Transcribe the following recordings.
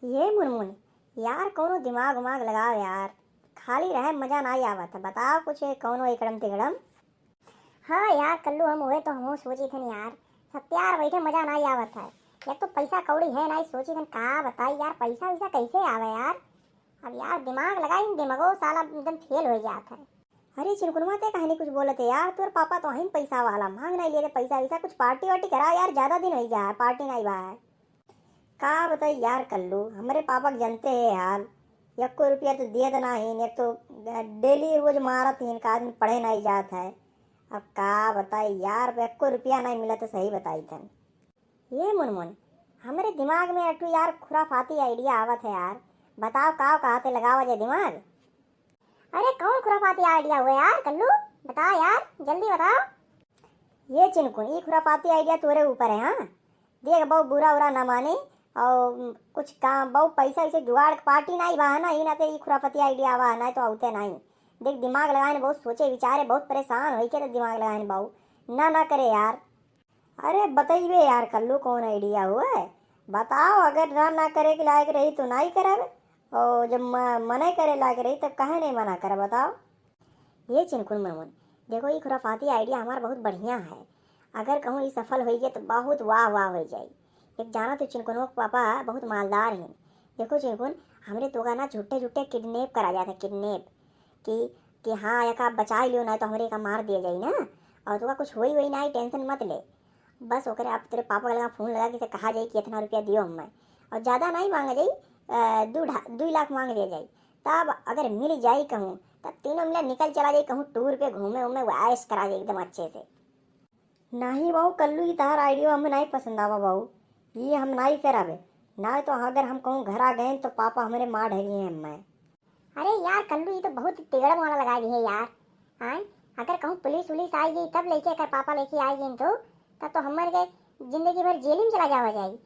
ये मुनमुन, यार कौनो दिमाग उमाग लगाओ यार। खाली रहे मजा ना आवत। बताओ कुछ कौनो एकड़म तिकड़म। हाँ यार कल्लू हम हुए तो हम सोची थे यार। सब प्यार बैठे मजा ना आवत है। एक तो पैसा कौड़ी है ना, सोची थे का बताई यार, पैसा वैसा कैसे आवे यार। अब यार दिमाग लगाई, दिमागो साला एकदम फेल हो जाता है। अरे चिरकुलवा ते कहानी कुछ बोलते यार, तोर पापा तो अहिन पैसा वाला मांग नहीं ले रहे पैसा वैसा, कुछ पार्टी वार्टी करा यार, ज्यादा दिन हो गया पार्टी नहीं बा है। का बताई यार कल्लू, हमारे पापा के जानते है हाल। एक को रुपया तो दिए तो नहीं, एक तो डेली रोज मारत ही, इनका आदमी पढ़े नहीं जात है। अब का बताई यार, एक को रुपया नहीं मिला तो सही बताई थन। ये मुनमुन, हमारे दिमाग में अटू यार खुराफाती आइडिया आवत है यार। बताओ का कहा थे लगावा जाए दिमाग। अरे कौन खुराफाती आइडिया हुआ यार कल्लू, बताओ यार जल्दी बताओ। ये चिनकुन, ये खुराफाती आइडिया तोरे ऊपर है। हाँ देख बहु बुरा उरा ना माने, और कुछ काम बहु पैसा वैसे जुगाड़ पार्टी नहीं बा ना, ही ना तो ये खुराफाती आइडिया आवा ना तो आउते नहीं। देख दिमाग लगाए ने बहुत सोचे विचारे, बहुत परेशान हो के तो दिमाग लगाए ने बहु ना करे यार। अरे बताइए यार कल्लू कौन आइडिया हुआ है, बताओ। अगर ना करे के लायक रही तो नहीं करे, और जब मना करे लायक रही तब कहे नहीं मना करे, बताओ। ये चिनकुन मनमुन, देखो ये खुराफाती आइडिया हमारा बहुत बढ़िया है। अगर कहूँ ये सफल हो गई तो बहुत वाह वाह हो जाए। एक जाना तो चिनकुनों के पापा बहुत मालदार हैं। देखो चिनकुन, हमरे तो का ना झूठे झूठे किडनैप करा जाता है, किडनैप कि हाँ एक आप बचा लियो ना तो हमारे का मार दिया जाए ना, और तो कुछ हुई वही ना, टेंशन मत ले। बस ओकरे आप तेरे पापा लगा फ़ोन लगा के कहा जाए कि इतना रुपया दियो हमें, और ज़्यादा नहीं मांगा जाए, 2 लाख मांग लिया जाए। तब अगर मिल जाए कहूँ तब तीनों मिले निकल चला जाए कहूँ टूर पे घूमे उमे, ऐश करा जाए एकदम अच्छे से। नहीं बहू कल्लू की तार आइडिया हमें नहीं पसंद आवा बहू, ये हम नहीं करावे। ना तो अगर हम कहूँ घर आ गए तो पापा हमारे मार ढगे हैं हमें। अरे यार कल्लू ये तो बहुत तिगड़ा वाला लगा दी है यार। हाँ अगर कहूँ पुलिस उलिस आई गई तब लेके, अगर पापा लेके आई गई तो तब तो हमारे जिंदगी भर जेल में चला जावा जाए।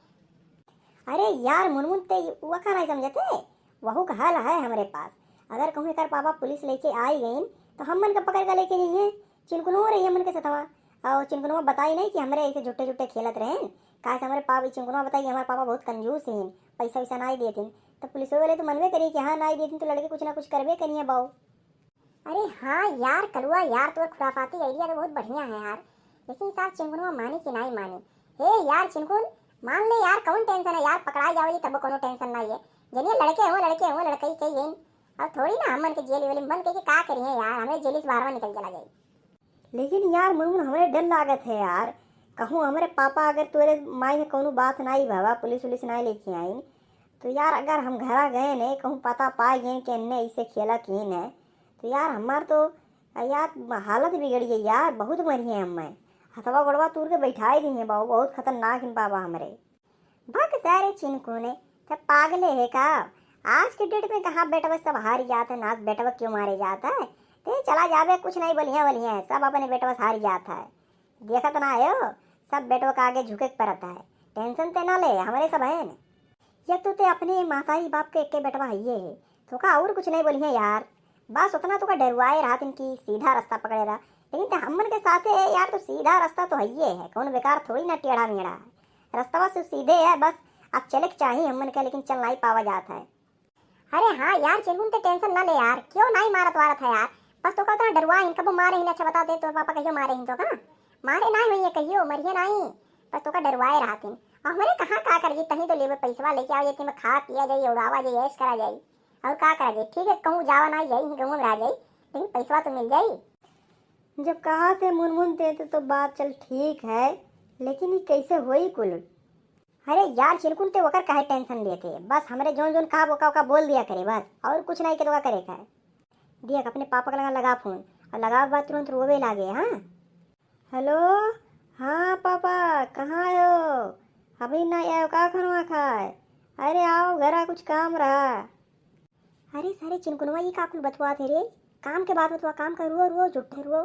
अरे यार मुनमुन ते वका नहीं समझते, वहू का हल है हमारे पास। अगर कहूँ एक पापा पुलिस लेके आई गई तो हम मन का पकड़ कर लेके जाइए, चिनकुनो रही मन के सतवा। और चिनकुनो बताई नहीं कि हमारे ऐसे झुट्टे झुट्टे खेलत रहे, कहा हमारे पापा चिनकुनो बताइए हमारे पापा बहुत कंजूस हैं, पैसा वैसा नहीं देते। तो पुलिस वाले तो मनवे करिए कि हाँ नहीं देते तो लड़के कुछ ना कुछ करवे करिए बाऊ। अरे हाँ यार कलुआ यार, तो खुराफाती आइडिया तो बहुत बढ़िया है यार, लेकिन साथ चिनकुनवा माने कि नहीं माने। हे यार चिनकुन मान ले यार, कौन टेंशन है यार, पकड़ा जाओगी तब कोनो टेंशन नहीं है। जनिए लड़के हो लड़के कही गई, अब थोड़ी ना हमन के जेल वेल बंद करके का करिए यार, हमें जेल से बाहर निकल चला जाए। लेकिन यार मुनमुन हमें डर लागत है यार, कहूँ हमारे पापा अगर तोरे माई में कोनो बात नहीं भावा, पुलिस उलिस नहीं लेके आई तो यार अगर हम घर गए ने कहूँ पता पा गए कि इनने इसे खेला कीन है तो यार हमार तो यार हालत बिगड़ गई यार, बहुत मरी है हमें। हथवा बड़वा तूर के बैठाई दी है बाबू, बहुत खतरनाक इन बाबा हमारे। भग सारे चिनकुने सब पागले है का। आज के डेट में कहाँ बेटवा सब हार जाता है, नाच बेटवा क्यों मारे जाता है। ते चला जावे कुछ नहीं, बलिया बलिया है सब अपने बेटवा हार जाता है। देखा तो ना आयो, सब बेटवा का आगे झुके पड़ता है। टेंशन ते ना ले, हमारे सब है। या तो ते अपने माताई बाप के एक बेटवा है तो का और कुछ नहीं बोलिए यार, बस उतना तो का डरवाए रहा इनकी सीधा रास्ता पकड़े रहा। लेकिन हमन के साथ है यार, तो सीधा रास्ता तो है कौन बेकार थोड़ी ना टेढ़ा मेढ़ा है, रास्ता बस सीधे है। बस अब चले के चाहिए हमन का, लेकिन चल नहीं पावा जाता है। अरे हाँ यार चिंगुन ते टेंशन ना ले यार, क्यों नहीं मारत वारत है यार, बस तो कहता डरवा इनका मारे ही ना। अच्छा बता दे तो पापा कहियो मारे ही तो का मारे नहीं हुई है, कहियो मरिए नहीं, बस तो का डरवाए रहा और हमारे कहाँ का करिए, कहीं तो लेवे पैसा लेके आओ जाती, मैं खा पिया जाइए उड़ावा जाइए ऐश करा जाइए, और का करा जाए। ठीक है कहूँ जावा ना जाई गाँव में रह जाई, लेकिन पैसा तो मिल जाये। जब कहा थे मुनमुन थे तो बात चल ठीक है, लेकिन ये कैसे हुई कुल। अरे यार चिलकुन ते वकर काहे टेंशन लेते, बस हमारे जोन जोन कहा वो बोल दिया करे बस, और कुछ नहीं के तो करे का है। देख अपने पापा का लगा फोन, और लगा बात तुरंत रोवे लागे। हाँ हेलो, हाँ पापा कहाँ आयो, अभी नहीं आयो का खनवा खाए, अरे आओ घर आ कुछ काम रहा। अरे सारे चिनकुनवा ये का कुल बतवा थे रे, काम के बाद बतवा, काम का रुओ रुओ झुट्ठे रुओ।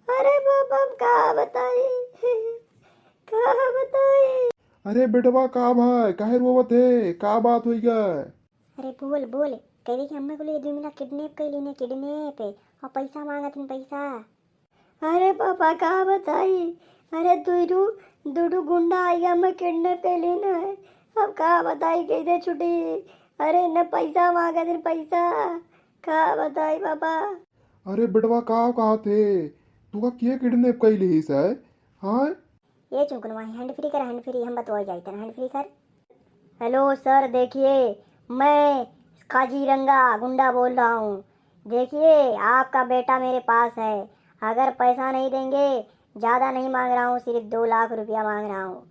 अरे पापा का बताई का बताई। अरे बेटवा का भाई काहे रोवत है, का बात हुई गए। अरे बोल बोल, कह रही कि अम्मा को लिए 2 मिनट किडनैप कर लेने, किडनैप और पैसा मांगत पैसा। अरे पापा का बताई, अरे दूडू दूडू गुंडा आएगा, मैं किडनैप कर लेना है, अब कहाँ बताई कैसे छुटी। अरे न पैसा मांगा दिन पैसा, कहाँ बताई पापा। अरे बेटवा कहाँ थे तू का किए किडनैप कैली हिस है? हाँ ये चुनकुनवा हैंड फ्री कर, हैंड फ्री हम बतवा जाए हैंड फ्री कर। हेलो सर, देखिए मैं काजीरंगा गुंडा बोल रहा हूँ। देखिए आपका बेटा मेरे पास है, अगर पैसा नहीं देंगे, ज़्यादा नहीं मांग रहा हूँ, सिर्फ 2 लाख रुपया मांग रहा हूँ।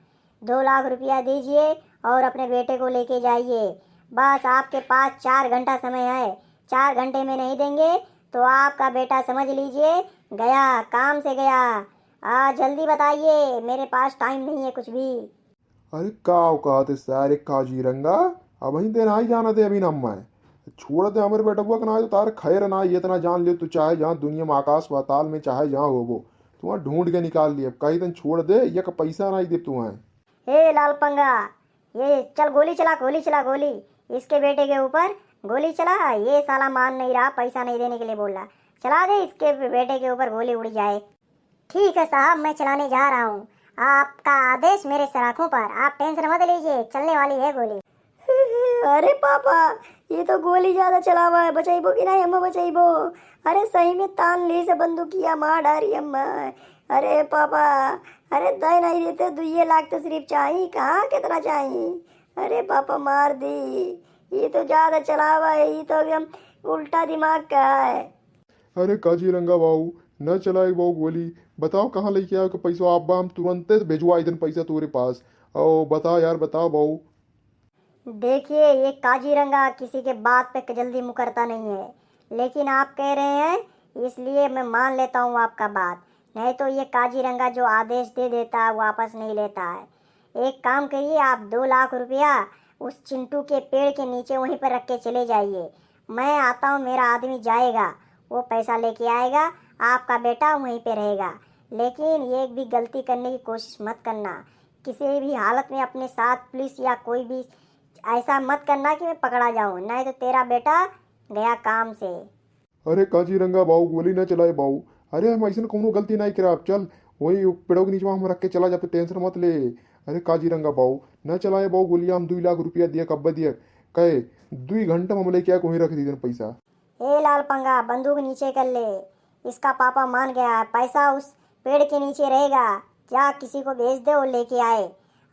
2 लाख रुपया दीजिए और अपने बेटे को लेके जाइए। बस आपके पास 4 घंटा समय है, 4 घंटे में नहीं देंगे तो आपका बेटा समझ लीजिए गया, काम से गया। जल्दी बताइए, मेरे पास टाइम नहीं है कुछ भी। अरे का औकात है सारे काजीरंगा, अब ही तेना ही जाना दे अभी नम्मा है। छोड़ दे हमारे बेटा बुआ ना तो तार खैर ना ये इतना जान ले तू, चाहे जहाँ दुनिया में आकाश पाताल में चाहे जहाँ हो वो तुम्हारा ढूंढ के निकाल लिए। कहीं तन छोड़ दे ये का पैसा ना ही दे तू है। हे लाल पंगा, ये चल गोली चला, गोली चला, गोली इसके बेटे के ऊपर गोली चला। ये साला मान नहीं रहा, पैसा नहीं देने के लिए बोल रहा। चला दे इसके बेटे के ऊपर, गोली उड़ जाए। ठीक है साहब, मैं चलाने जा रहा हूँ। आपका आदेश मेरे सराखों पर, आप टेंशन मत लीजिए, चलने वाली है गोली। अरे पापा, ये तो गोली ज्यादा चला हुआ है, बचाइबो कि नहीं अम्मा, बचाइबो। अरे सही में तान ली से बंदूकिया मार डारी अम्मा। अरे पापा, अरे दे नहीं देते 2 लाख तो सिर्फ चाहिए, कहाँ कितना चाहिए। अरे पापा मार दी, ये तो ज्यादा चला हुआ है, ये तो एकदम उल्टा दिमाग का है। अरे काजीरंगा बाबू न चलाए बाबू गोली, बताओ कहाँ लेके आओ के पैसा आप हम तुरंत भेजवा इधर पैसा तुम्हारे पास। ओ बता यार बताओ बाबू। देखिए ये काजीरंगा किसी के बात पे जल्दी मुकरता नहीं है, लेकिन आप कह रहे हैं इसलिए मैं मान लेता हूँ आपका बात, नहीं तो ये काजीरंगा जो आदेश दे देता है वापस नहीं लेता है। एक काम करिए, आप 2 लाख रुपया उस चिंटू के पेड़ के नीचे वहीं पर रख के चले जाइए। मैं आता हूँ, मेरा आदमी जाएगा, वो पैसा लेके आएगा, आपका बेटा वहीं पे रहेगा। लेकिन ये भी गलती करने की कोशिश मत करना, किसी भी हालत में अपने साथ पुलिस या कोई भी ऐसा मत करना कि मैं पकड़ा जाऊं, नहीं तो तेरा बेटा गया काम से। अरे काजीरंगा बाबू गोली न चलाए बाबू। अरे हम ऐसा कोनो गलती नहीं करा, चल वही पेड़ों के नीचे हम रख के चला जा, टेंशन मत ले। अरे काजीरंगा बाबू न चलाए बाबू गोली, हम 2 लाख रुपया दिए कब दिए कहे 2 घंटा में लेके वहीं रख दी पैसा। ए लाल पंगा, बंदूक नीचे कर ले, इसका पापा मान गया है, पैसा उस पेड़ के नीचे रहेगा। क्या किसी को भेज दे वो लेके आए,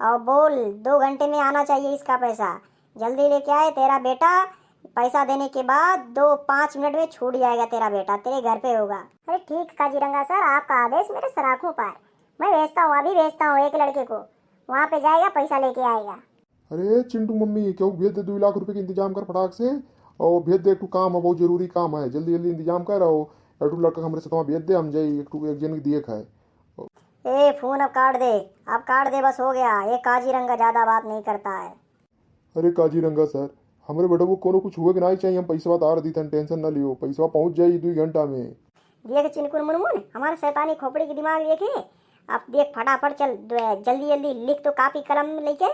और बोल 2 घंटे में आना चाहिए इसका पैसा, जल्दी लेके आए। तेरा बेटा पैसा देने के बाद 5 मिनट में छूट जाएगा, तेरा बेटा तेरे घर पे होगा। अरे ठीक काजीरंगा सर, आपका आदेश मेरे सराखों पर, मैं भेजता हूँ, अभी भेजता हूँ एक लड़के को, वहाँ पे जाएगा पैसा लेके आएगा। अरे चिंटू मम्मी क्यों भेज दे 2 लाख रुपए का इंतजाम कर फटाक से, और भेज दे। एक काम है बहुत जरूरी काम है, जल्दी जल्दी इंतजाम कर। और एक लड़का हमारे साथ वहाँ भेज दे, हम जाइए एक जन की दिए खाए। ए फोन अब काट दे, अब काट दे, बस हो गया। ये काजीरंगा ज्यादा बात नहीं करता है। अरे काजीरंगा सर, हमारे बेटा को कोनो कुछ हुए कि नहीं चाहिए, हम पैसा बता रही थन, टेंशन ना लियो, पैसा पहुंच जाए 2 घंटा में। देख चिनकुन मुनमुन, हमारे शैतानी खोपड़ी की दिमाग देखे। अब देख फटाफट चल, जल्दी जल्दी लिख तो कापी कलम लेके,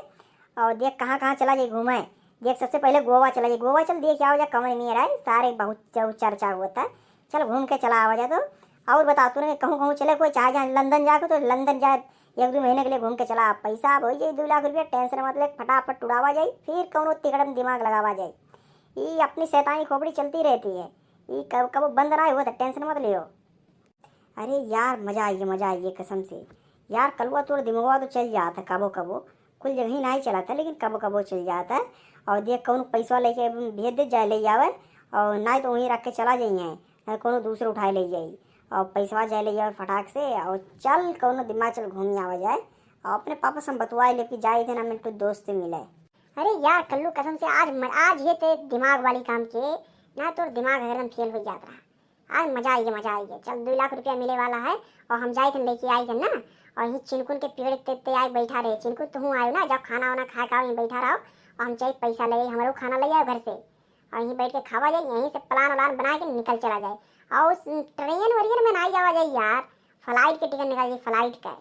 और देख कहाँ कहाँ चला जाए घूमे। देख सबसे पहले गोवा चला जाए, गोवा चल, देख क्या हो जाए, कमरे में रहा है, सारे बहुत चर्चा होता है, चल घूम के चला आवा जाए। तो और बता तूने कहूँ कहूँ चले, कोई चाहे जहाँ लंदन जाकर तो लंदन जाए, 1-2 महीने के लिए घूम के चला, पैसा हो जाए 2 लाख रुपया, टेंशन मत ले, फटाफट उड़ावा जाए, फिर कौनो तिकड़म दिमाग लगावा जाए। ये अपनी शैतानी खोपड़ी चलती रहती है, ये कब कब बंद ना हो तो टेंशन मत लियो। अरे यार मजा आई है कसम से यार, कलवा तोड़ दिमाग तो चल जाता कबो कबो, कुल जगह ही नहीं चलाता लेकिन कबो कबो चल जाता है। और देख कौन पैसा लेके भेज दे जाए ले जावे, और ना तो वहीं रख के चला जाइए, कोनो दूसरे उठाए ले जाई, और पैसा जाए ले जाए फटाक से, और चल कौनो दिमाग चल घूम आवा जाए, और अपने पापा से बतवाए लेके जाए थे ना, मिनटू दोस्त से मिले। अरे यार कल्लू कसम से आज ये ते दिमाग वाली काम किए ना, तो दिमाग एकदम फेल हो जाता रहा। आज मजा आई है, चल 2 लाख रुपया मिले वाला है, और हम जाए थे लेके आई थे ना, और ये चिनकुन के पेड़ ते आए बैठा रहे। चिनकुन तुम आयो ना, जब खाना वाना खा का यहीं बैठा रहो, और हम चाहिए पैसा ले हमारे खाना ले आओ घर से, और यहीं बैठ के खावा जाए, यहीं से प्लान व्लान बना के निकल चला जाए। और उस ट्रेन वरियन में ना जावा जाए यार, फ्लाइट के टिकट निकाल जाए, फ्लाइट का।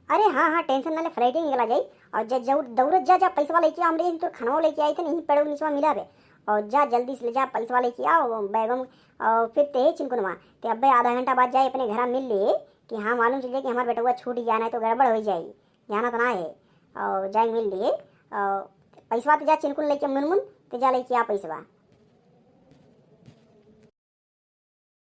अरे हाँ टेंशन ना ले, फ्लाइट ही निकला जाए, और जब दौड़त जा पैसा लेके हमरे तो खाना लेके आई थे, नहीं पेड़ों के नीचे मिला रे, और जा जल्दी से ले जा पैसा लेके आओ बैगम, और फिर ते चिनकुनवा ते अब्बे आधा घंटा बाद जाए अपने घर मिल लिए कि हाँ मालूम चल जाए कि हमारे बेटा हुआ छूट जाना है तो गड़बड़ हो जाएगी, जाना तो ना है, और जाए मिल लिए, पैसवा तो जा चिनकुन लेके मुनमुन तो जा लेके आ पैसवा।